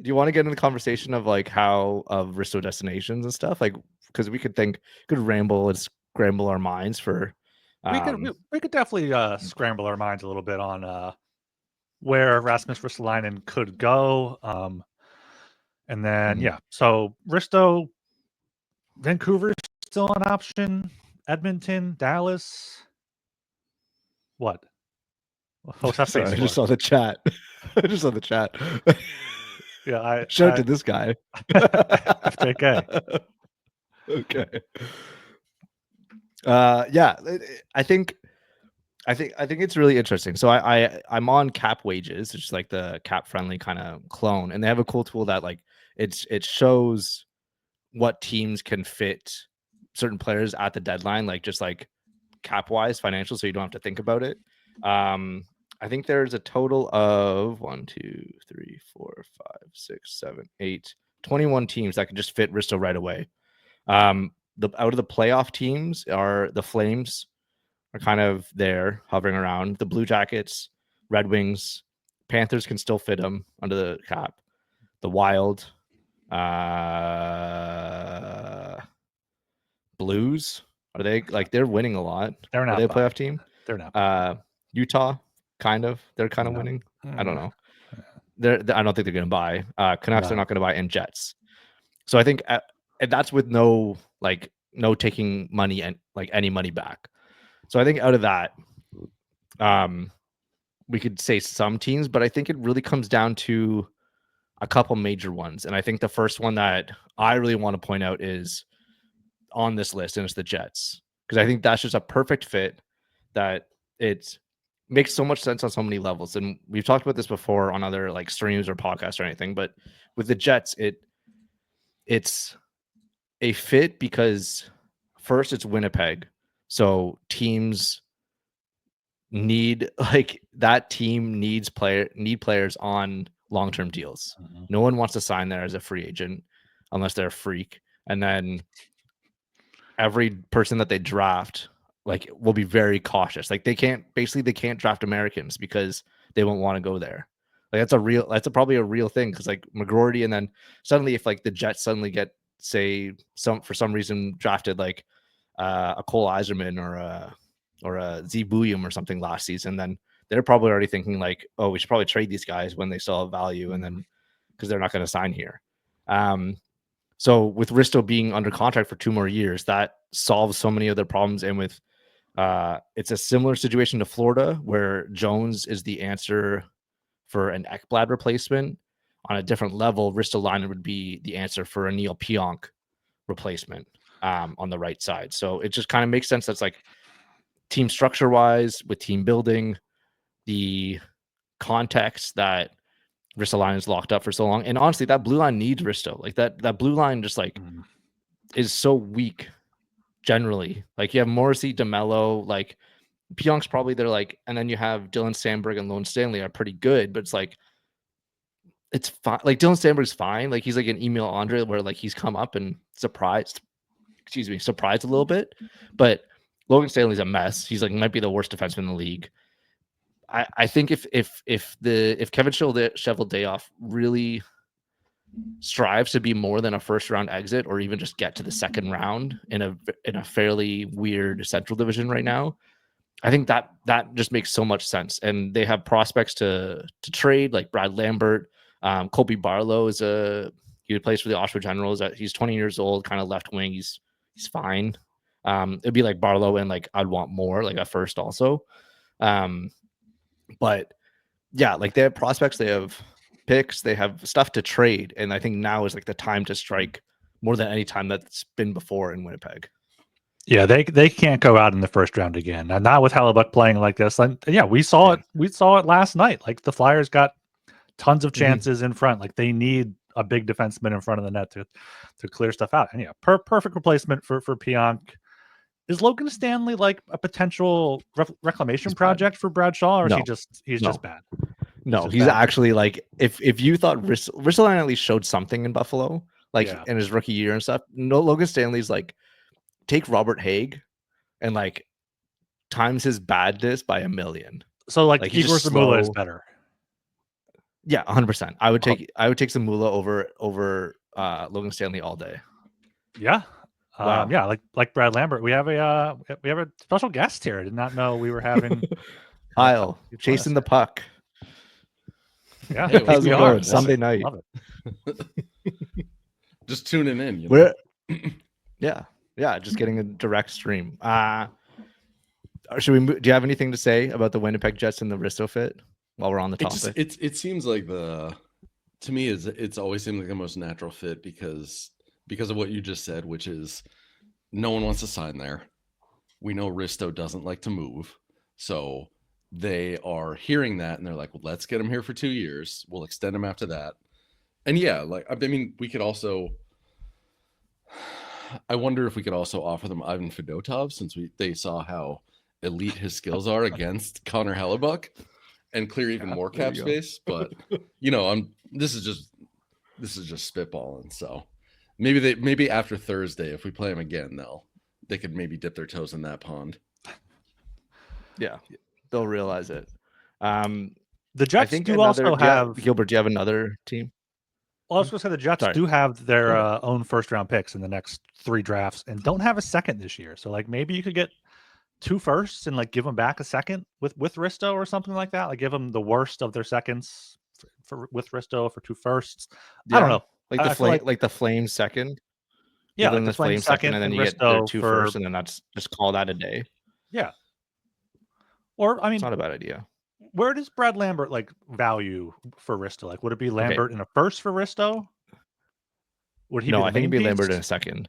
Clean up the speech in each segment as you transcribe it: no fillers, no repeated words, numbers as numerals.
you want to get into the conversation of like how of Risto destinations and stuff? Like, because we could ramble and scramble our minds for. We could definitely scramble our minds a little bit on where Rasmus Ristolainen could go. And then so Risto, Vancouver still an option. Edmonton, Dallas. What? What's that Sorry, face I for? just saw the chat. I just saw the chat. Yeah, shout out to this guy. FJK. Okay. Yeah, I think it's really interesting. So I'm on Cap Wages, which is like the cap friendly kind of clone, and they have a cool tool that like it shows what teams can fit certain players at the deadline, like just like cap wise financial, so you don't have to think about it. I think there's a total of 1, 2, 3, 4, 5, 6, 7, 8, 21 teams that can just fit Risto right away. The out of the playoff teams are the Flames are kind of there hovering around. The Blue Jackets, Red Wings, Panthers can still fit them under the cap. The Wild, Blues, are they like they're winning a lot? They're not. Are they a playoff team? They're not. Utah, kind of. They're kind of winning. I don't know. I don't think they're going to buy. Canucks are not going to buy, and Jets. So I think and that's with no taking money and like any money back. So I think out of that, we could say some teams, but I think it really comes down to a couple major ones. And I think the first one that I really want to point out is on this list, and it's the Jets, because I think that's just a perfect fit that it makes so much sense on so many levels. And we've talked about this before on other like streams or podcasts or anything, but with the Jets, it's a fit because first it's Winnipeg. So teams need players on long-term deals. Mm-hmm. No one wants to sign there as a free agent unless they're a freak. And then every person that they draft like will be very cautious. Like they can't draft Americans because they won't want to go there. Like that's probably a real thing, because like McGroarty, and then suddenly if like the Jets suddenly get for some reason drafted like a Cole Eiserman or a Z Bouillon or something last season, then they're probably already thinking like, oh, we should probably trade these guys when they still have value, and then because they're not going to sign here. So with Risto being under contract for 2 more years, that solves so many other problems. And with it's a similar situation to Florida, where Jones is the answer for an Ekblad replacement. On a different level, Ristolainen would be the answer for a Neil Pionk replacement on the right side. So it just kind of makes sense. That's like team structure wise, with team building, the context that Ristolainen is locked up for so long. And honestly, that blue line needs Risto. Like that blue line just like is so weak generally. Like you have Morrissey, DeMello, like Pionk's probably there, like, and then you have Dylan Sandberg and Lone Stanley are pretty good, but it's like it's fine. Like Dylan Sandberg's fine. Like he's like an Emil Andre where like he's come up and surprised a little bit. But Logan Stanley's a mess. He's like might be the worst defenseman in the league. I think if Kevin Cheveldayoff really strives to be more than a first round exit, or even just get to the second round in a fairly weird Central Division right now, I think that just makes so much sense. And they have prospects to trade, like Brad Lambert. Colby Barlow he plays for the Oshawa Generals. He's 20 years old, kind of left wing. He's fine. It'd be like Barlow, and like I'd want more, like a first also. But yeah, like they have prospects, they have picks, they have stuff to trade, and I think now is like the time to strike more than any time that's been before in Winnipeg. Yeah, they can't go out in the first round again, and not with Hellebuck playing like this. And yeah, we saw it. We saw it last night. Like the Flyers got tons of chances in front. Like they need a big defenseman in front of the net to clear stuff out. And yeah, perfect replacement for Pionk. Is Logan Stanley like a potential reclamation project for Bradshaw, or is he's just bad? No, he's actually like if you thought Ristolainen at least showed something in Buffalo, like in his rookie year and stuff. No, Logan Stanley's like, take Robert Haig and like times his badness by 1 million. So like Igor Zamula is better. Yeah, 100%. I would take Zamula over Logan Stanley all day. Yeah. Wow. Yeah, like Brad Lambert. We have a special guest here. I did not know we were having Kyle chasing the puck. Yeah, Hey, how's we it are. going? Sunday night. Love it. Just tuning in. You know? We're yeah, just getting a direct stream. Should we? Do you have anything to say about the Winnipeg Jets and the Risto fit while we're on the topic? It seems like to me it's always seemed like the most natural fit because of what you just said, which is no one wants to sign there. We know Risto doesn't like to move, so they are hearing that and they're like, well, let's get him here for 2 years. We'll extend him after that. And yeah, like I mean, we could also. I wonder if we could also offer them Ivan Fedotov since they saw how elite his skills are against Connor Hellebuck and clear even more cap space. But this is just spitballing. So maybe after Thursday, if we play them again, they could maybe dip their toes in that pond. Yeah, they'll realize it. The Jets do also have Gilbert. Do you have another team? Well, I was going to say the Jets do have their own first-round picks in the next 3 drafts and don't have a second this year. So, like, maybe you could get 2 firsts and, like, give them back a second with Risto or something like that. Like, give them the worst of their seconds with Risto for 2 firsts. Yeah. I don't know. Like the Flames second? Yeah, like the Flames second, and then you get their 2 firsts, and then that's just call that a day. Yeah. Or, I mean... It's not a bad idea. Where does Brad Lambert value for Risto? Like, would it be Lambert in a first for Risto? Would he? No, I think it'd be Lambert in a second.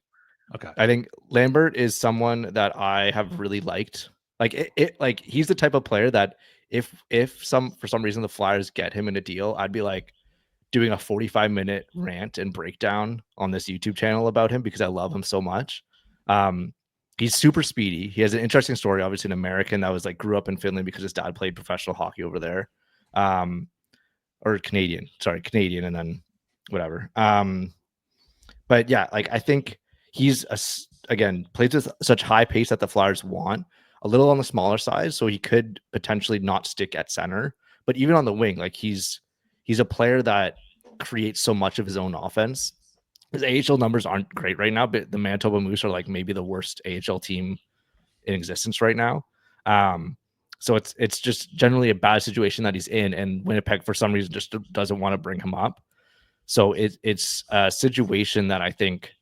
Okay. I think Lambert is someone that I have really liked. Like he's the type of player that if for some reason the Flyers get him in a deal, I'd be like doing a 45-minute rant and breakdown on this YouTube channel about him because I love him so much. He's super speedy. He has an interesting story, obviously an American that was grew up in Finland because his dad played professional hockey over there. Or Canadian, and then whatever. But yeah, I think he's again plays with such high pace that the Flyers want, a little on the smaller side, so he could potentially not stick at center. But even on the wing, he's a player that creates so much of his own offense. His AHL numbers aren't great right now, but the Manitoba Moose are maybe the worst AHL team in existence right now. So it's just generally a bad situation that he's in, and Winnipeg for some reason just doesn't want to bring him up. So it's a situation that I think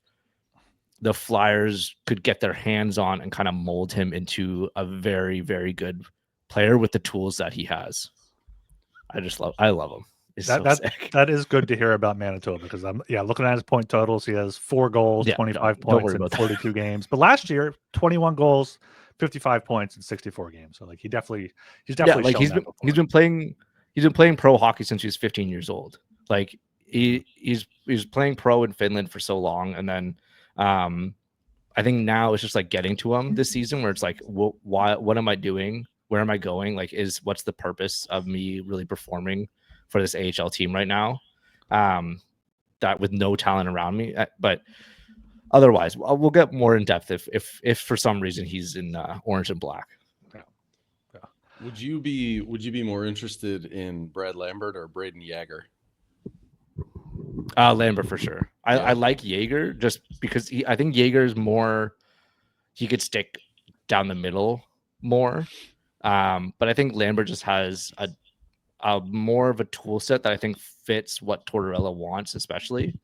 the Flyers could get their hands on and kind of mold him into a very, very good player with the tools that he has. I love him. That is good to hear about Manitoba because I'm looking at his point totals. He has 4 goals, 25 points in 42 games. But last year, 21 goals, 55 points in 64 games. So he's definitely he's been playing pro hockey since he was 15 years old. He's playing pro in Finland for so long, and then I think now it's just getting to him this season where it's what am I doing? Where am I going? What's the purpose of me really performing for this AHL team right now, that with no talent around me. But otherwise, we'll get more in depth if for some reason he's in orange and black. Yeah. Would you be more interested in Brad Lambert or Braden Yager? Lambert for sure. I like Yager just because I think Yager is more. He could stick down the middle more, but I think Lambert just has a more of a tool set that I think fits what Tortorella wants, especially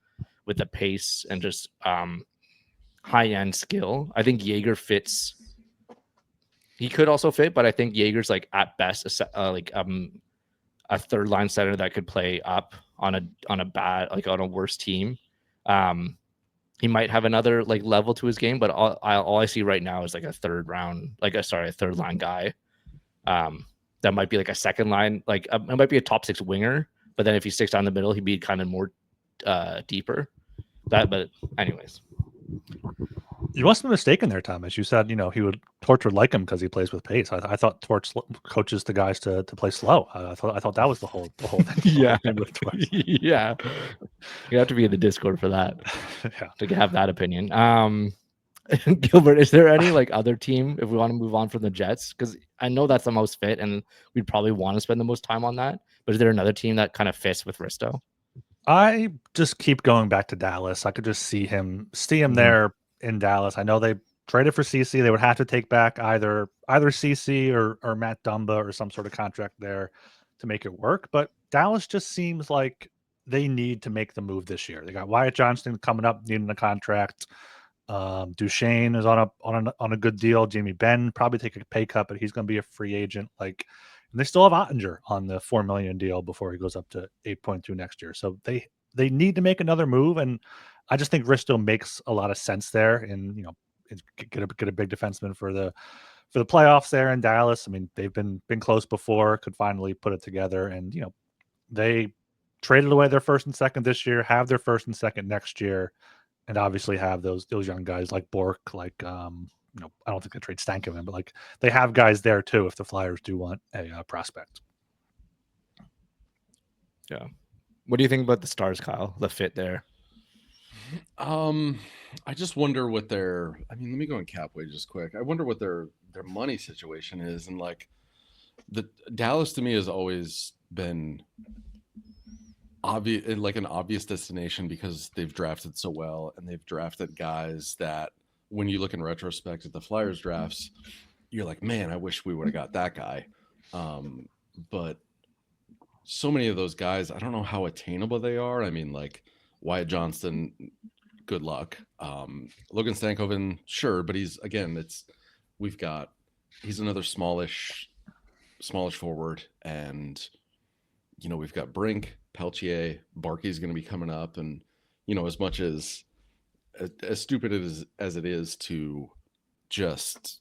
with the pace and just high-end skill. I think Yager fits. He could also fit, but I think Yager's at best a third line center that could play up on a bad on a worse team. He might have another level to his game, but all I see right now is a third line guy. That might be a second line, it might be a top 6 winger, but then if he sticks down the middle, he'd be kind of more deeper. But anyways, you must be mistaken there, Thomas. You said he would Torch would like him because he plays with pace. I thought Torch coaches the guys to play slow. I thought that was the whole thing. Yeah, yeah. You have to be in the Discord for that. Yeah, to have that opinion. Gilbert, is there any like other team if we want to move on from the Jets? Because I know that's the most fit, and we'd probably want to spend the most time on that. But is there another team that kind of fits with Risto? I just keep going back to Dallas. I could just see him there in Dallas. I know they traded for CC. They would have to take back either CC or Matt Dumba or some sort of contract there to make it work. But Dallas just seems like they need to make the move this year. They got Wyatt Johnston coming up, needing a contract. Duchesne is on a good deal. Jamie Benn probably take a pay cut, but he's going to be a free agent. And they still have Ottinger on the $4 million deal before he goes up to 8.2 next year. So they need to make another move, and I just think Risto makes a lot of sense there. And get a big defenseman for the playoffs there in Dallas. I mean, they've been close before, could finally put it together, and they traded away their first and second this year, have their first and second next year, and obviously have those young guys like Bork, like I don't think they trade Stankoven, but like they have guys there too if the Flyers do want a prospect. Yeah. What do you think about the Stars, Kyle? The fit there? I just wonder what their. I mean, let me go on Capway just quick. I wonder what their money situation is, and like the Dallas to me has always been obvious, like an obvious destination because they've drafted so well and they've drafted guys that when you look in retrospect at the Flyers drafts, you're like, man, I wish we would have got that guy. But so many of those guys, I don't know how attainable they are. I mean, like Wyatt Johnston, good luck. Logan Stankoven, sure, but he's another smallish forward, and we've got Brink, Peltier, Barkey's going to be coming up, and as much as stupid as it is to just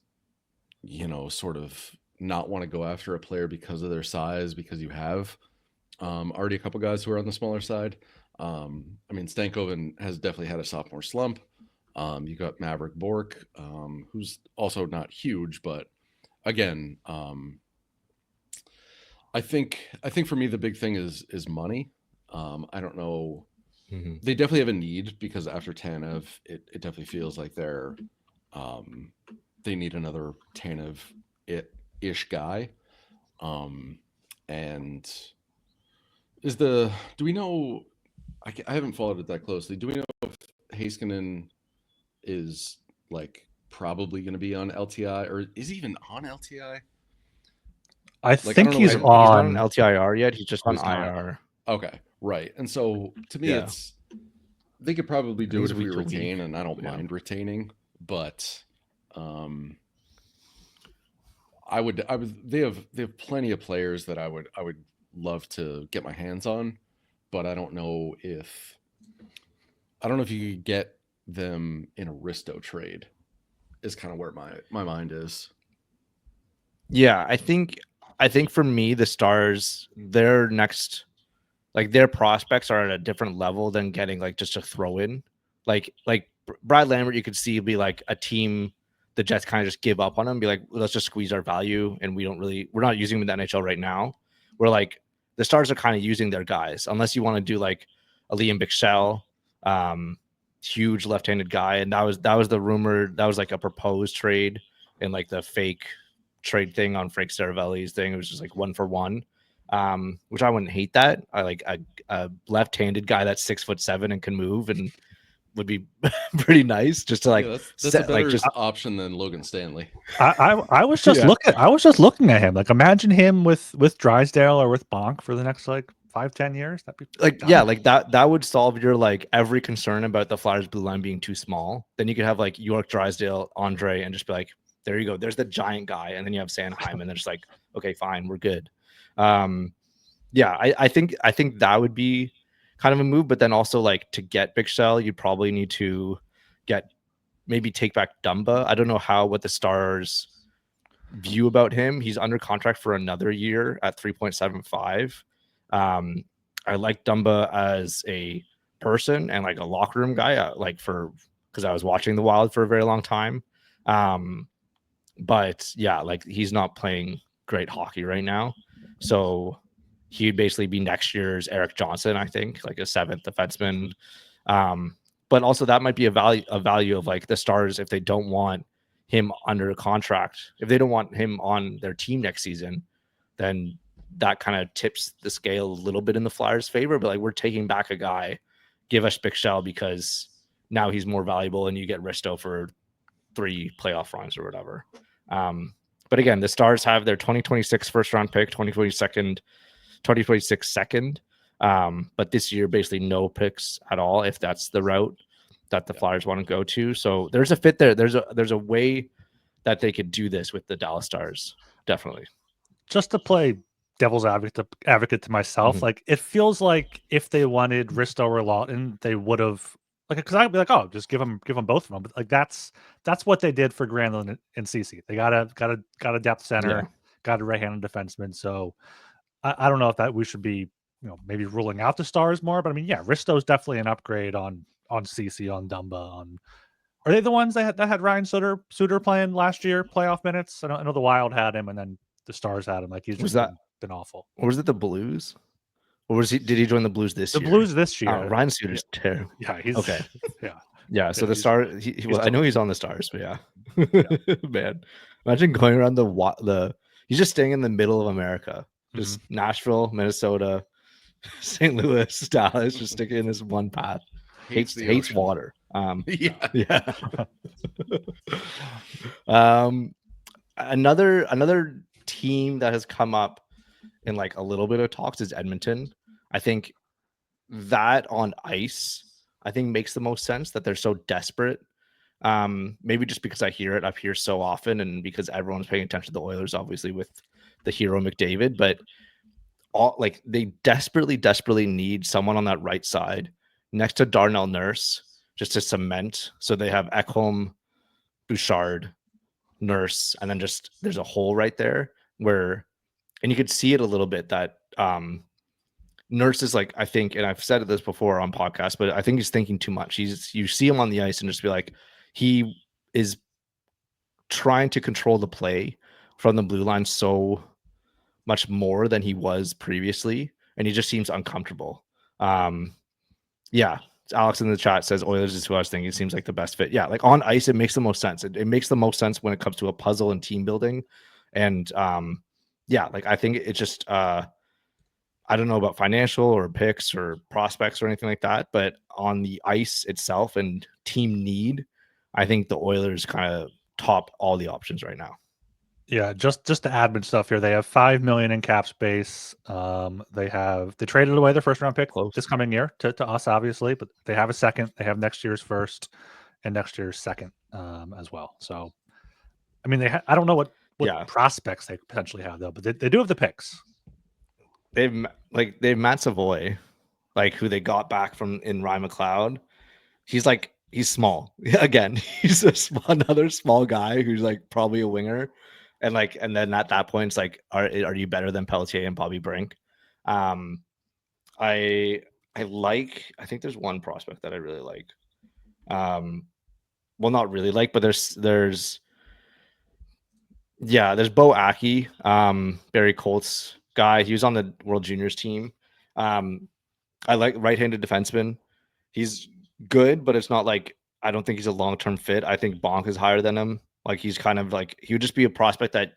sort of not want to go after a player because of their size, because you have already a couple guys who are on the smaller side. I mean, Stankoven has definitely had a sophomore slump. You got Maverick Bork, who's also not huge, but again, I think for me the big thing is money. I don't know. Mm-hmm. They definitely have a need because after Tanev, it definitely feels like they need another Tanev-ish guy. And do we know? I haven't followed it that closely. Do we know if Heiskanen is like probably going to be on LTI, or is he even on LTI? I think he's not on on LTIR yet. He's just on IR. Okay, right. And so to me, they could probably do it if we retain, and I don't mind retaining, but they have plenty of players that I would love to get my hands on, but I don't know if you could get them in a Risto trade is kind of where my mind is. Yeah, I think for me, the Stars, their next, like their prospects are at a different level than getting like just a throw in. Like Brad Lambert, you could see be like a team the Jets kind of just give up on him, be like, let's just squeeze our value, and we're not using him in the NHL right now. We're like the Stars are kind of using their guys, unless you want to do like a Liam Bichsel, huge left-handed guy, and that was the rumor. That was like a proposed trade and like the fake trade thing on Frank Saravelli's thing. It was just like 1-for-1, which I wouldn't hate that. I like a left-handed guy that's 6'7" and can move and would be pretty nice just to like that's a better option than Logan Stanley. I was just looking at him. Like imagine him with Drysdale or with Bonk for the next like 5-10 years. That'd be like like that would solve your like every concern about the Flyers blue line being too small. Then you could have like York, Drysdale, Andre, and just be like, there you go. There's the giant guy, and then you have Sanheim, and then just like, okay, fine, we're good. I think that would be kind of a move, but then also like to get Bichsel, you probably need to maybe take back Dumba. I don't know what the Stars view about him. He's under contract for another year at 3.75. I like Dumba as a person and like a locker room guy, because I was watching the Wild for a very long time. But yeah, like he's not playing great hockey right now. So he'd basically be next year's Eric Johnson, I think, like a 7th defenseman. but also that might be a value of like the Stars if they don't want him under a contract, if they don't want him on their team next season, then that kind of tips the scale a little bit in the Flyers' favor. But like, we're taking back a guy, give us Bichsel because now he's more valuable, and you get Risto for 3 playoff runs or whatever. But again, the Stars have their 2026 first round pick, 2026 second. But this year, basically no picks at all, if that's the route that the Flyers want to go to. So there's a fit there. There's a way that they could do this with the Dallas Stars. Definitely. Just to play devil's advocate to myself, like it feels like if they wanted Risto or Lawton, they would have because I'd be like, oh, just give them both of them. But like that's what they did for Granlund and CC. They got a depth center, got a right-handed defenseman. So I don't know if that we should be maybe ruling out the Stars more. But I mean, yeah, Risto's definitely an upgrade on CC, on Dumba, Are they the ones that had Ryan Suter playing last year playoff minutes? I know the Wild had him, and then the Stars had him. Like he's just been awful. Or was it the Blues? Or was he? Did he join the Blues this year? The Blues this year. Ryan Suter's terrible. Yeah, he's okay. Yeah. So the Stars. I know he's on the Stars, but yeah. Man, imagine going around the. He's just staying in the middle of America, just Nashville, Minnesota, St. Louis, Dallas, just sticking in this one path. Hates water. Another team that has come up in like a little bit of talks is Edmonton. I think that on ice, I think makes the most sense that they're so desperate. Maybe just because I hear it up here so often, and because everyone's paying attention to the Oilers, obviously with the hero McDavid, but they desperately need someone on that right side next to Darnell Nurse just to cement. So they have Ekholm, Bouchard, Nurse, and then just there's a hole right there where, and you could see it a little bit that Nurse is like, I think, and I've said this before on podcasts, but I think he's thinking too much. You see him on the ice and just be like, he is trying to control the play from the blue line so much more than he was previously, and he just seems uncomfortable. Alex in the chat says Oilers is who I was thinking. It seems like the best fit. Yeah, like on ice, it makes the most sense. It makes the most sense when it comes to a puzzle and team building. And I think it's just I don't know about financial or picks or prospects or anything like that, but on the ice itself and team need, I think the Oilers kind of top all the options right now. Yeah, just the admin stuff here. They have $5 million in cap space. They traded away their first round pick this coming year to us, obviously, but they have a second. They have next year's first and next year's second as well. So, I mean, I don't know what prospects they potentially have though, but they do have the picks. They've Matt Savoy, who they got back from in Ryan McLeod. He's small. Again, he's another small guy who's probably a winger. And then at that point, it's are you better than Pelletier and Bobby Brink? I think there's one prospect that I really like. Well, not really like, but there's Bo Aki, Barry Colt's guy. He was on the World Juniors team. I like right-handed defenseman. He's good, but it's not I don't think he's a long-term fit. I think Bonk is higher than him. He's kind of he would just be a prospect that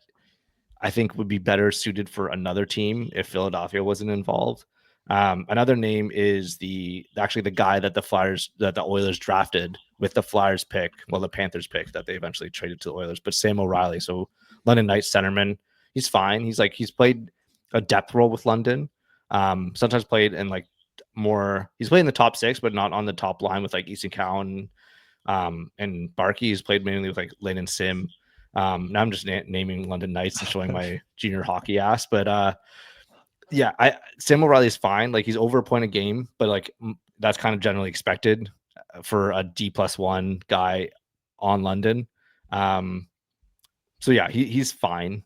I think would be better suited for another team if Philadelphia wasn't involved. Another name is the guy that the Oilers drafted with the Flyers pick, the Panthers pick that they eventually traded to the Oilers, but Sam O'Reilly. So London Knights centerman. He's fine. He's played a depth role with London. Sometimes played in he's played in the top 6, but not on the top line with Easton Cowan and Barkey. He's played mainly with Layden Sim. Now I'm just naming London Knights and showing my junior hockey ass, but Sam O'Reilly is fine. He's over a point a game, but that's kind of generally expected for a D+1 guy on London. He's fine.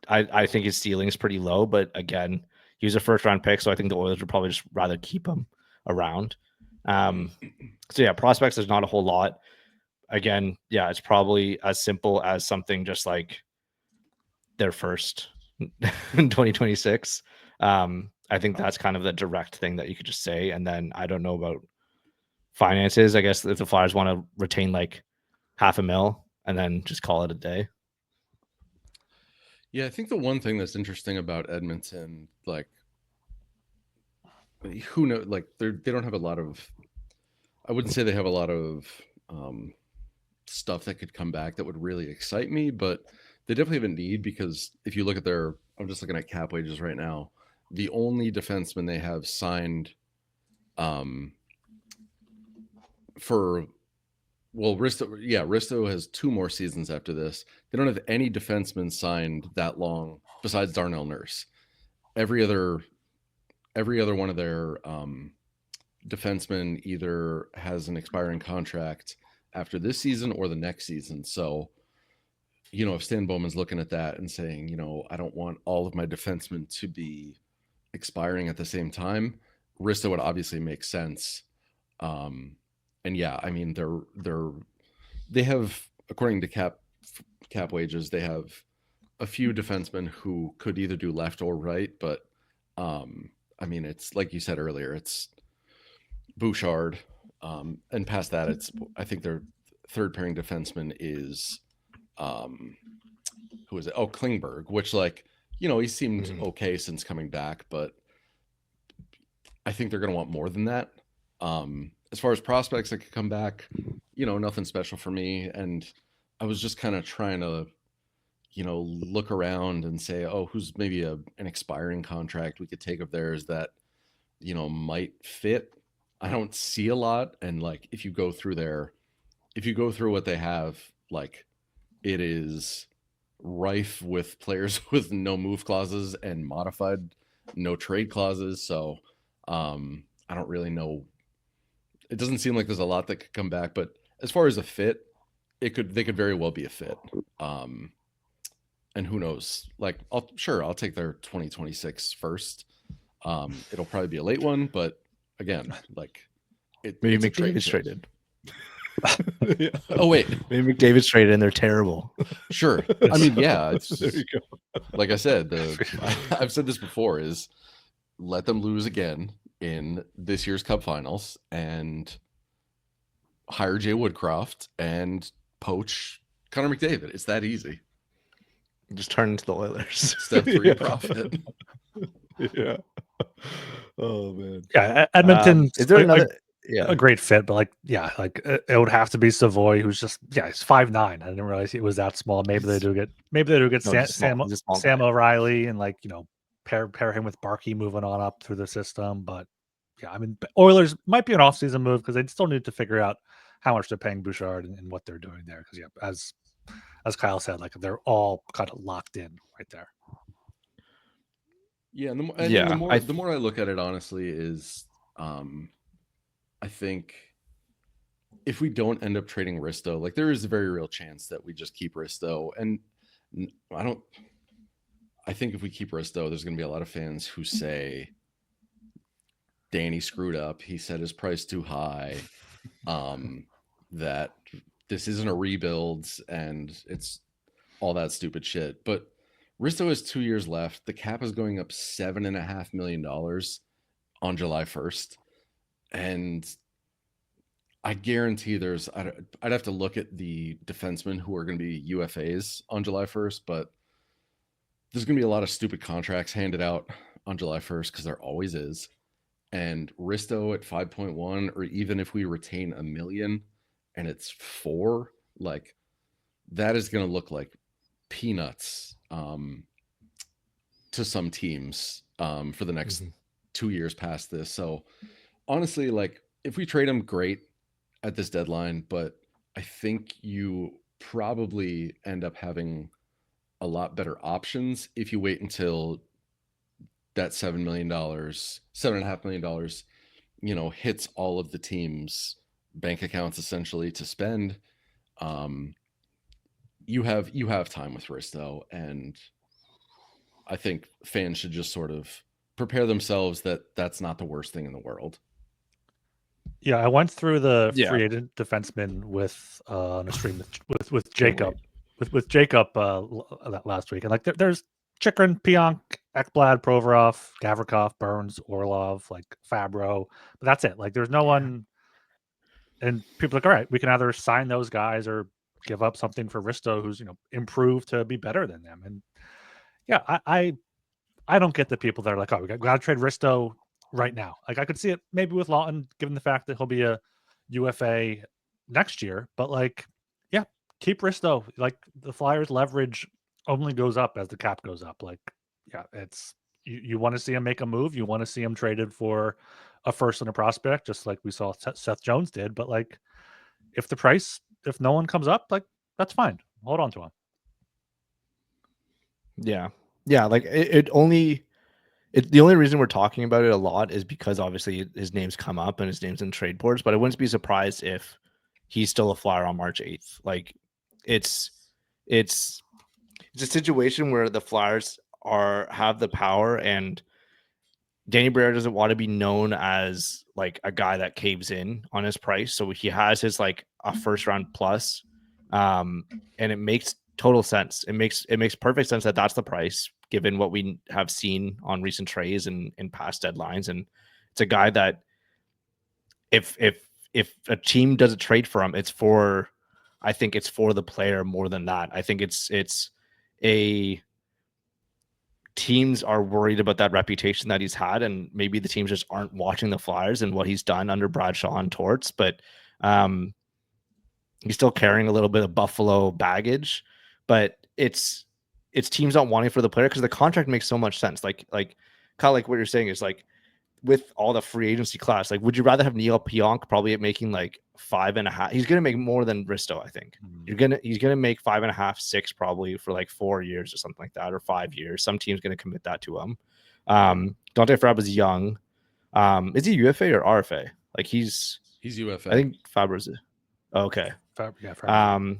I think his ceiling is pretty low, but again, he was a first round pick, so I think the Oilers would probably just rather keep him around. Prospects, there's not a whole lot. Again, it's probably as simple as something just their first in 2026. I think that's kind of the direct thing that you could just say. And then I don't know about finances. I guess if the Flyers want to retain like $500,000 and then just call it a day. Yeah, I think the one thing that's interesting about Edmonton, like, who knows, like they don't have a lot of, I wouldn't say they have a lot of stuff that could come back that would really excite me, but they definitely have a need, because if you look at their, I'm just looking at cap wages right now, the only defenseman they have signed for, well, Risto has 2 more seasons after this. They don't have any defensemen signed that long besides Darnell Nurse. Every other one of their defensemen either has an expiring contract after this season or the next season. So, if Stan Bowman's looking at that and saying, I don't want all of my defensemen to be expiring at the same time, Risto would obviously make sense. And yeah, I mean, they have, according to cap wages, they have a few defensemen who could either do left or right, but I mean, it's like you said earlier, it's Bouchard, and past that, I think their third pairing defenseman is who is it? Oh, Klingberg, which, like, he seemed okay since coming back, but I think they're going to want more than that. As far as prospects that could come back, nothing special for me. And I was just kind of trying to, look around and say, oh, who's maybe an expiring contract we could take of theirs that, might fit. I don't see a lot. And like, if you go through what they have, like, it is rife with players with no move clauses and modified no trade clauses. So I don't really know. It doesn't seem like there's a lot that could come back, but as far as a fit, they could very well be a fit. And who knows? Like, I'll take their 2026 first. It'll probably be a late one, but again, like, maybe McDavid's traded. Yeah. Oh wait, maybe McDavid's traded and they're terrible. Sure. I mean, yeah. There you go. Like I said, I've said this before: is let them lose again in this year's Cup Finals and hire Jay Woodcroft and poach Connor McDavid. It's that easy. Just turn into the Oilers. Step 3 profit. Yeah. Oh man. Yeah, Edmonton. Is there another? A great fit, but it would have to be Savoy, who's just he's 5'9". I didn't realize he was that small. Maybe they do get Sam O'Reilly and pair him with Barkey moving on up through the system. But yeah, I mean, Oilers might be an off-season move because they still need to figure out how much they're paying Bouchard and what they're doing there. Because as Kyle said, like, they're all kind of locked in right there. Yeah, and the more I look at it, honestly, is I think if we don't end up trading Risto, like, there is a very real chance that we just keep Risto. And I think if we keep Risto, there's going to be a lot of fans who say Danny screwed up. He set his price too high. That this isn't a rebuild and it's all that stupid shit. But Risto has 2 years left. The cap is going up $7.5 million on July 1st. And I guarantee I'd have to look at the defensemen who are going to be UFAs on July 1st, but there's going to be a lot of stupid contracts handed out on July 1st because there always is. And Risto at 5.1, or even if we retain $1 million and it's 4, like, that is going to look like peanuts to some teams for the next 2 years past this. So honestly, like, if we trade him, great at this deadline, but I think you probably end up having a lot better options if you wait until that $7.5 million, hits all of the team's bank accounts essentially to spend. You have time with Risto, and I think fans should just sort of prepare themselves that that's not the worst thing in the world. Yeah, I went through the free agent defenseman with on a stream with Jacob, with Jacob last week, and like there's Chikrin, Pionk, Ekblad, Provorov, Gavrikov, Burns, Orlov, like Fabro, but that's it. Like, there's no one And people are like, all right, we can either sign those guys or give up something for Risto, who's improved to be better than them. And yeah, I don't get the people that are like, oh, we got to trade Risto right now. Like I could see it maybe with Lawton, given the fact that he'll be a UFA next year. But like, yeah, keep Risto. Like the Flyers' leverage only goes up as the cap goes up. Like, yeah, it's you want to see him make a move. You want to see him traded for a first and a prospect, just like we saw Seth Jones did. But like, if no one comes up, like that's fine. Hold on to him. Yeah. Like the only reason we're talking about it a lot is because obviously his name's come up and his name's in trade boards, but I wouldn't be surprised if he's still a Flyer on March 8th. Like it's a situation where the Flyers have the power, and Danny Briere doesn't want to be known as like a guy that caves in on his price. So he has his like a first round plus. And it makes total sense. It makes perfect sense that that's the price given what we have seen on recent trades and in past deadlines. And it's a guy that if a team does a trade for him, I think it's for the player more than that. I think it's a teams are worried about that reputation that he's had, and maybe the teams just aren't watching the Flyers and what he's done under Bradshaw and Torts, but he's still carrying a little bit of Buffalo baggage, but it's teams not wanting for the player because the contract makes so much sense. Like kind of like what you're saying is like with all the free agency class, like would you rather have Neil Pionk probably at making like 5.5? He's gonna make more than Risto, I think. He's gonna make 5.5, 6 probably for like 4 years or something like that, or 5 years. Some team's gonna commit that to him. Dante Fabra's young. Is he UFA or RFA? Like he's UFA. I think Fabra's okay. Fabra.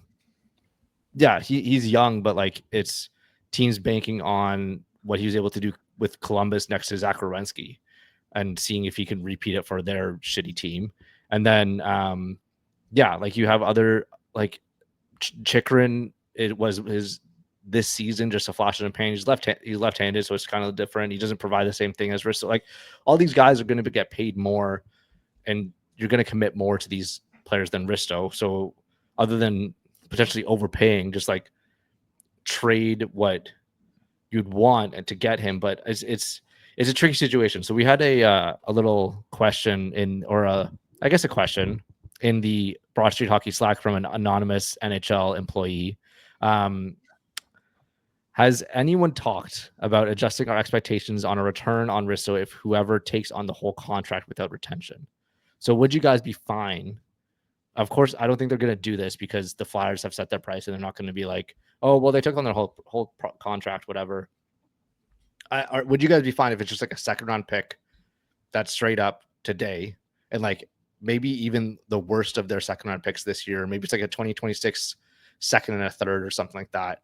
Yeah, he's young, but like it's teams banking on what he was able to do with Columbus next to Zach Werenski and seeing if he can repeat it for their shitty team. And then, like you have other like Chikrin. It was his this season just a flash in the pan. He's left-handed, so it's kind of different. He doesn't provide the same thing as Risto. Like all these guys are going to get paid more, and you're going to commit more to these players than Risto. So other than potentially overpaying, just like trade what you'd want and to get him. But it's a tricky situation. So we had a little question a question in the Broad Street Hockey Slack from an anonymous NHL employee. Has anyone talked about adjusting our expectations on a return on Risto if whoever takes on the whole contract without retention? So would you guys be fine? Of course, I don't think they're going to do this because the Flyers have set their price and they're not going to be like, oh, well, they took on their whole contract, whatever. Would you guys be fine if it's just like a second round pick that's straight up today and like maybe even the worst of their second round picks this year? Maybe it's like a 2026 second and a third or something like that.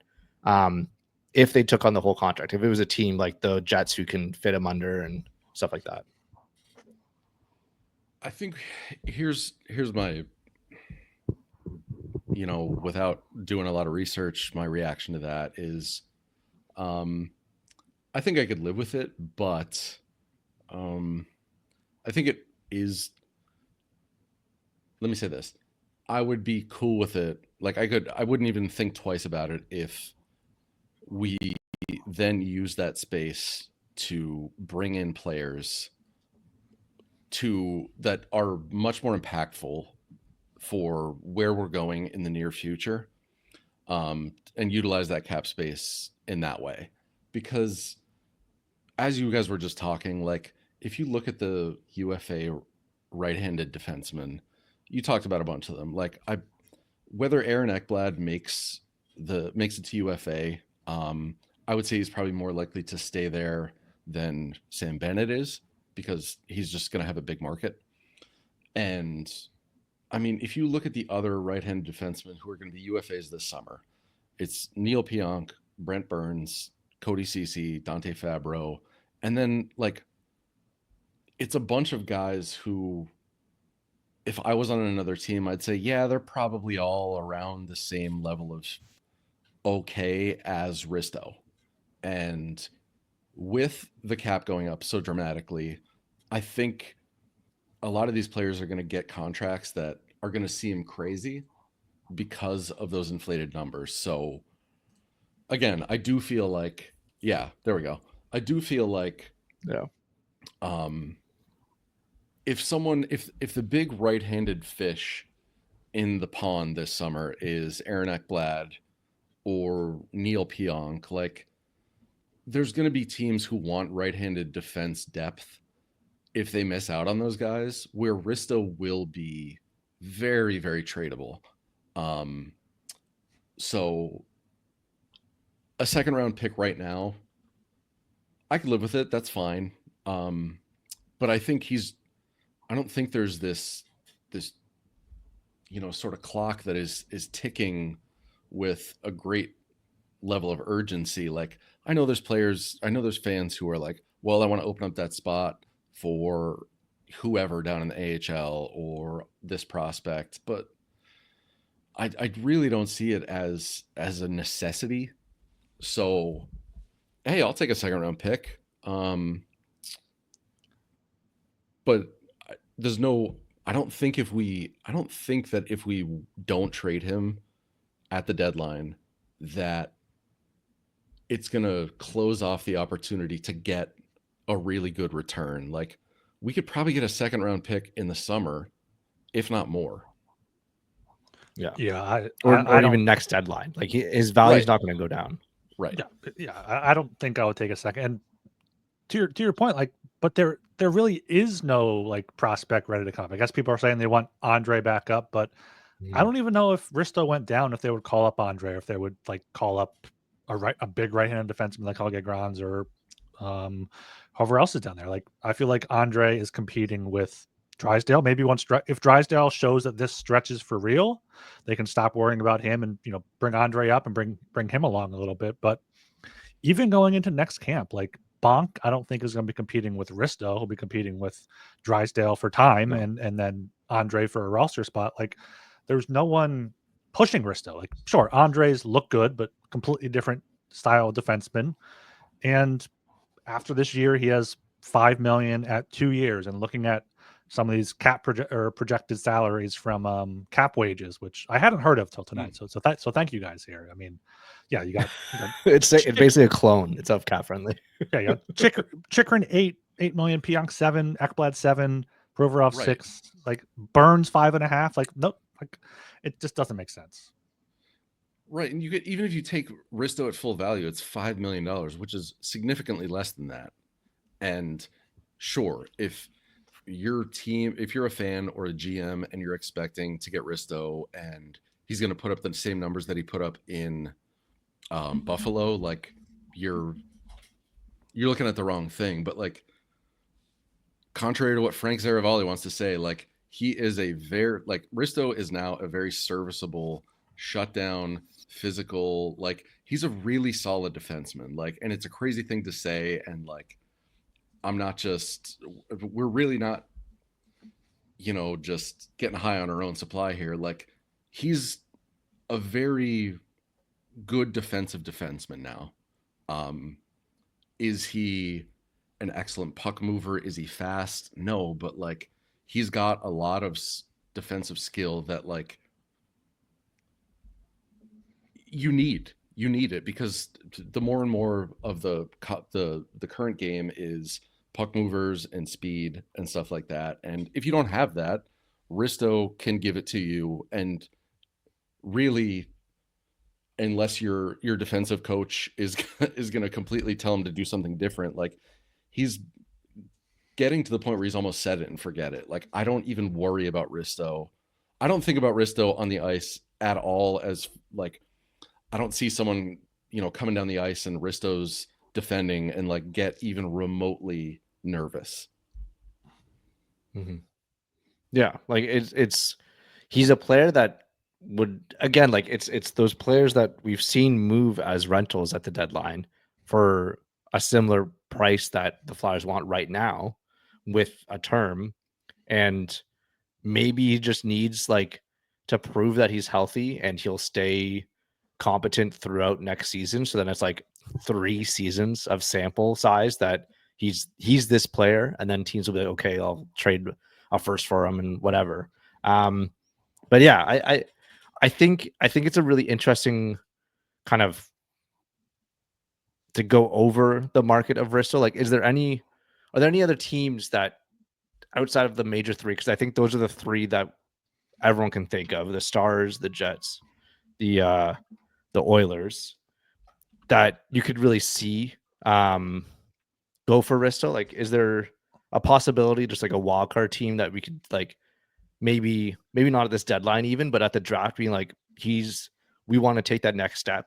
If they took on the whole contract, if it was a team like the Jets who can fit him under and stuff like that. I think here's my, without doing a lot of research, my reaction to that is, I think I could live with it, but I think it is. Let me say this. I would be cool with it. Like I wouldn't even think twice about it if we then use that space to bring in players that are much more impactful for where we're going in the near future, and utilize that cap space in that way. Because as you guys were just talking, like if you look at the UFA right-handed defensemen, you talked about a bunch of them. Like whether Aaron Ekblad makes it to UFA, I would say he's probably more likely to stay there than Sam Bennett is, because he's just going to have a big market. And I mean, if you look at the other right-handed defensemen who are going to be UFAs this summer, it's Neil Pionk, Brent Burns, Cody Ceci, Dante Fabro, and then like it's a bunch of guys who, if I was on another team, I'd say, yeah, they're probably all around the same level of okay as Risto. And with the cap going up so dramatically, I think a lot of these players are going to get contracts that are going to seem crazy because of those inflated numbers. So again, I do feel like, yeah, there we go. I do feel like, if the big right-handed fish in the pond this summer is Aaron Ekblad or Neil Pionk, like, there's going to be teams who want right-handed defense depth if they miss out on those guys, where Risto will be very, very tradable. So a second round pick right now, I could live with it. That's fine. But I don't think there's this sort of clock that is ticking with a great level of urgency. Like, I know there's fans who are like, well, I want to open up that spot for whoever down in the AHL or this prospect, but I really don't see it as a necessity. So, hey, I'll take a second round pick. But I don't think that if we don't trade him at the deadline, that it's going to close off the opportunity to get a really good return. Like, we could probably get a second round pick in the summer, if not more. Yeah. Or even next deadline. Like, his value is not going to go down. Right. Yeah. I don't think I would take a second. And to your point, like, but there really is no like prospect ready to come. I guess people are saying they want Andre back up, but I don't even know if Risto went down, if they would call up Andre, or if they would like call up a big right-handed defenseman like Helge Grans or whoever else is down there. Like, I feel like Andre is competing with Drysdale. Maybe if Drysdale shows that this stretch is for real, they can stop worrying about him and bring Andre up and bring him along a little bit. But even going into next camp, like, Bonk, I don't think is going to be competing with Risto. He'll be competing with Drysdale for time, and then Andre for a roster spot. Like, there's no one pushing Risto. Like, sure, Andres look good, but completely different style of defenseman. And after this year, he has $5 million at 2 years. And looking at some of these projected salaries from cap wages, which I hadn't heard of till tonight. So thank you guys here. I mean, yeah, you got it's basically a clone. It's of cap friendly. Yeah. Chikrin 8 million, Pionk 7, Ekblad 7, Provorov 6, like Burns 5.5. Like, nope, like, it just doesn't make sense. Right, and even if you take Risto at full value, it's $5 million, which is significantly less than that. And sure, if you're a fan or a GM and you're expecting to get Risto and he's going to put up the same numbers that he put up in Buffalo, like, you're looking at the wrong thing. But, like, contrary to what Frank Zaravalli wants to say, like, he is Risto is now a very serviceable, shutdown, physical, like, he's a really solid defenseman. Like, and it's a crazy thing to say, and like, we're really not, just getting high on our own supply here. Like, he's a very good defensive defenseman now. Is he an excellent puck mover? Is he fast? No, but like, he's got a lot of defensive skill that, like, you need it, because the more and more of the current game is puck movers and speed and stuff like that. And if you don't have that, Risto can give it to you. And really, unless your defensive coach is going to completely tell him to do something different, like, he's getting to the point where he's almost set it and forget it. Like, I don't even worry about Risto. I don't think about Risto on the ice at all as, like, I don't see someone, coming down the ice and Risto's defending and, like, get even remotely nervous. Mm-hmm. Yeah, like, he's a player that would, again, like, it's those players that we've seen move as rentals at the deadline for a similar price that the Flyers want right now with a term, and maybe he just needs, like, to prove that he's healthy and he'll stay competent throughout next season. So then it's like 3 seasons of sample size that he's this player, and then teams will be like, okay, I'll trade a first for him and whatever. But yeah, I think it's a really interesting kind of to go over the market of Risto. Like, are there any other teams that outside of the major three? Because I think those are the three that everyone can think of: the Stars, the Jets, the Oilers, that you could really see go for Risto. Like, is there a possibility, just like a wild card team that we could like maybe not at this deadline even, but at the draft being like, we want to take that next step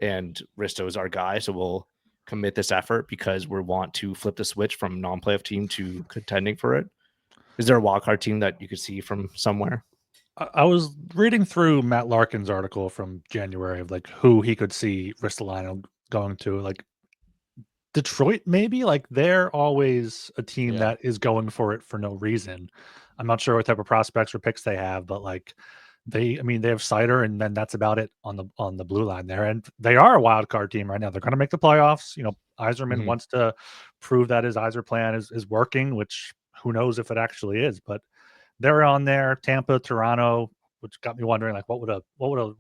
and Risto is our guy, so we'll commit this effort because we want to flip the switch from non-playoff team to contending for it? Is there a wildcard team that you could see from somewhere? I was reading through Matt Larkin's article from January of like who he could see Ristolainen going to. Like Detroit, maybe. Like they're always a team that is going for it for no reason. I'm not sure what type of prospects or picks they have, but like they have Cider, and then that's about it on the blue line there. And they are a wild card team right now. They're going to make the playoffs. You know, Yzerman wants to prove that his Yzer plan is working, which who knows if it actually is, but they're on there. Tampa, Toronto, which got me wondering, like, what would a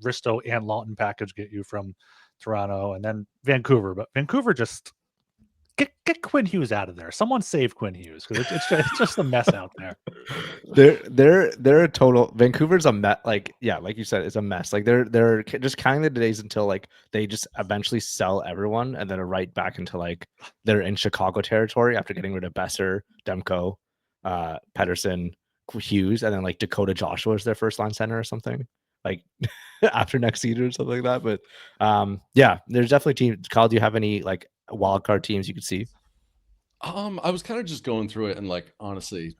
Risto and Lawton package get you from Toronto, and then Vancouver. But Vancouver just get Quinn Hughes out of there. Someone save Quinn Hughes because it's just a mess out there. They're a total. Vancouver's a mess. Like, yeah, like you said, it's a mess. Like they're just counting the days until like they just eventually sell everyone and then are right back into like they're in Chicago territory after getting rid of Besser, Demko, Pedersen, Hughes, and then like Dakota Joshua is their first line center or something like after next season or something like that. But yeah, there's definitely teams. Kyle, do you have any like wild card teams you could see? I was kind of just going through it, and like honestly,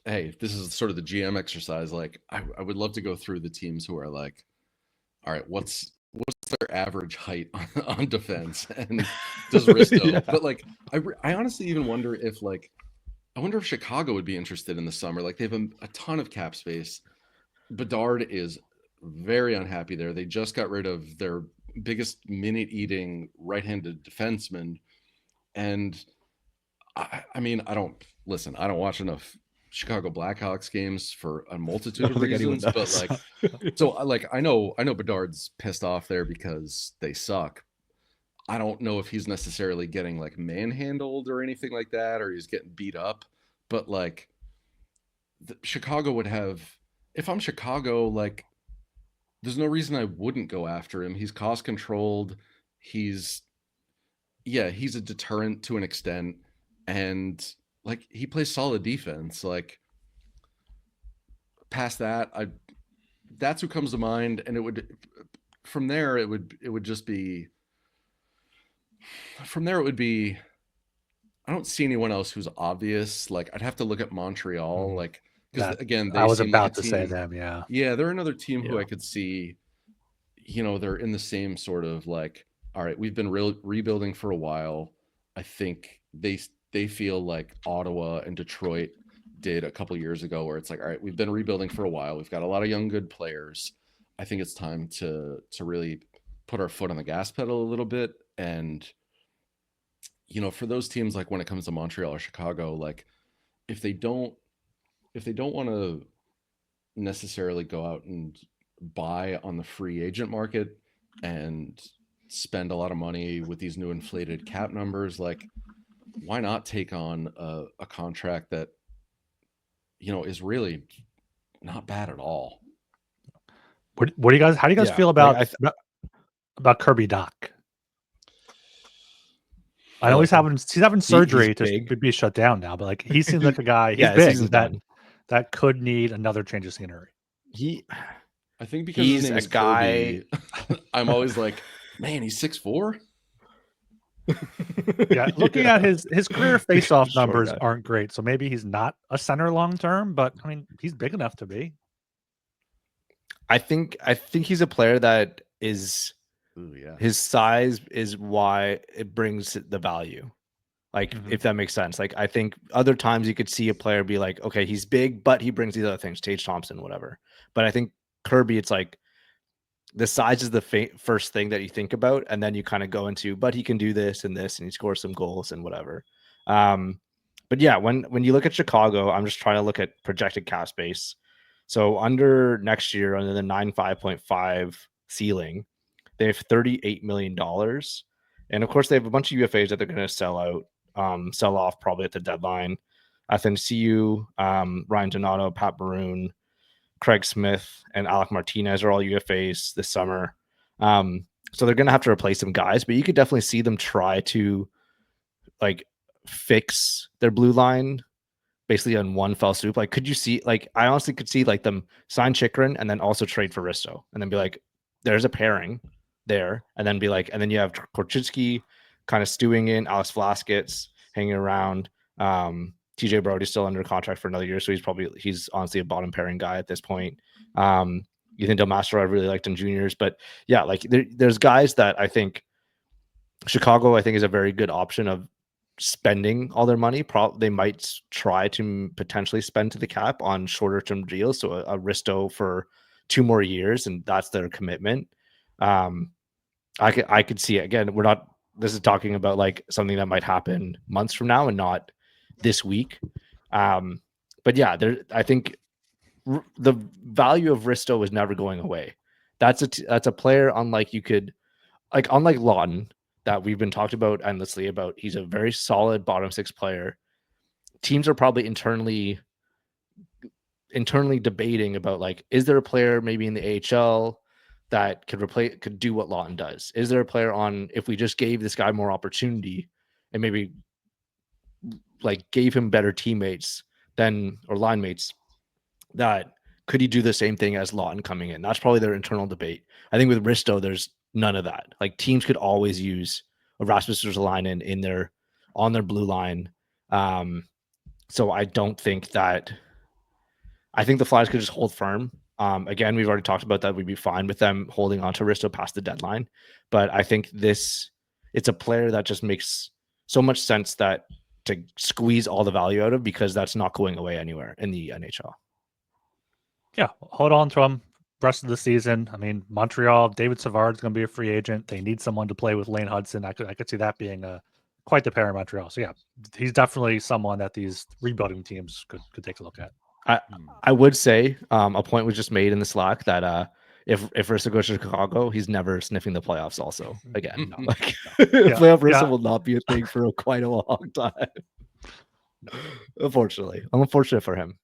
hey, this is sort of the GM exercise. Like, I would love to go through the teams who are like, all right, what's their average height on defense, and does Risto? Yeah. But like, I honestly even wonder if like, I wonder if Chicago would be interested in the summer. Like, they have a ton of cap space. Bedard is very unhappy there. They just got rid of their biggest minute-eating right-handed defenseman, and I mean, I don't watch enough Chicago Blackhawks games for a multitude of reasons, but like, so like, I know Bedard's pissed off there because they suck. I don't know if he's necessarily getting like manhandled or anything like that, or he's getting beat up, but like Chicago would have, if I'm Chicago, like there's no reason I wouldn't go after him. He's cost controlled. He's a deterrent to an extent. And like, he plays solid defense. Like, past that, that's who comes to mind. And it would be, I don't see anyone else who's obvious. Like, I'd have to look at Montreal. Like, because again, I was about to say them. Yeah, they're another team who I could see, you know, they're in the same sort of like, all right, we've been rebuilding for a while. I think they feel like Ottawa and Detroit did a couple years ago, where it's like, all right, we've been rebuilding for a while. We've got a lot of young, good players. I think it's time to really put our foot on the gas pedal a little bit. And, you know, for those teams, like when it comes to Montreal or Chicago, like if they don't want to necessarily go out and buy on the free agent market and spend a lot of money with these new inflated cap numbers, like why not take on a contract that, you know, is really not bad at all? What do you guys? How do you guys feel about Kirby Dach? I know he's having surgery to be shut down now, but like he seems like a guy. He's big that could need another change of scenery. I think because his name is Kirby, I'm always like, man, he's 6'4". Yeah, looking at his career face-off numbers aren't great, so maybe he's not a center long term, but I mean, he's big enough to be. I think he's a player that is, his size is why it brings the value. Like, if that makes sense. Like, I think other times you could see a player be like, okay, he's big, but he brings these other things, Tage Thompson, whatever. But I think Kirby, it's like the size is the first thing that you think about, and then you kind of go into, but he can do this and this, and he scores some goals and whatever. But yeah, when you look at Chicago, I'm just trying to look at projected cap space. So under next year, under the 95.5 ceiling, they have $38 million. And of course, they have a bunch of UFAs that they're going to sell off probably at the deadline. Athanasiu, Ryan Donato, Pat Maroon, Craig Smith, and Alec Martinez are all UFAs this summer. So they're going to have to replace some guys, but you could definitely see them try to like fix their blue line basically on one fell swoop. Like, could you see, like, I honestly could see like them sign Chychrun and then also trade for Risto and then be like, there's a pairing there. And then be like, and then you have Korchinski kind of stewing in, Alex Vlasic hanging around. TJ Brody's still under contract for another year. So he's honestly a bottom pairing guy at this point. Ethan Del Mastro, I really liked in juniors, but yeah, like there's guys that I think Chicago, I think, is a very good option of spending all their money. They might try to potentially spend to the cap on shorter term deals. So a Risto for 2 more years, and that's their commitment. I could see it. Again, this is talking about like something that might happen months from now and not this week. But yeah, I think the value of Risto is never going away. That's a player unlike Lawton that we've been talked about endlessly about. He's a very solid bottom 6 player. Teams are probably internally debating about like, is there a player maybe in the AHL that could do what Lawton does? Is there a player if we just gave this guy more opportunity and maybe like gave him better teammates or line mates, that could he do the same thing as Lawton coming in? That's probably their internal debate. I think with Risto, there's none of that. Like teams could always use a Rasmus Ristolainen on their blue line. So I don't think that. I think the Flyers could just hold firm. Again, we've already talked about that. We'd be fine with them holding on to Risto past the deadline. But I think it's a player that just makes so much sense to squeeze all the value out of, because that's not going away anywhere in the NHL. Yeah, hold on to him rest of the season. I mean, Montreal, David Savard's going to be a free agent. They need someone to play with Lane Hudson. I could see that being quite the pair in Montreal. So yeah, he's definitely someone that these rebuilding teams could take a look at. I would say a point was just made in the Slack that if Risto goes to Chicago, he's never sniffing the playoffs also again. Playoff Risto will not be a thing for quite a long time. Unfortunately. I'm unfortunate for him.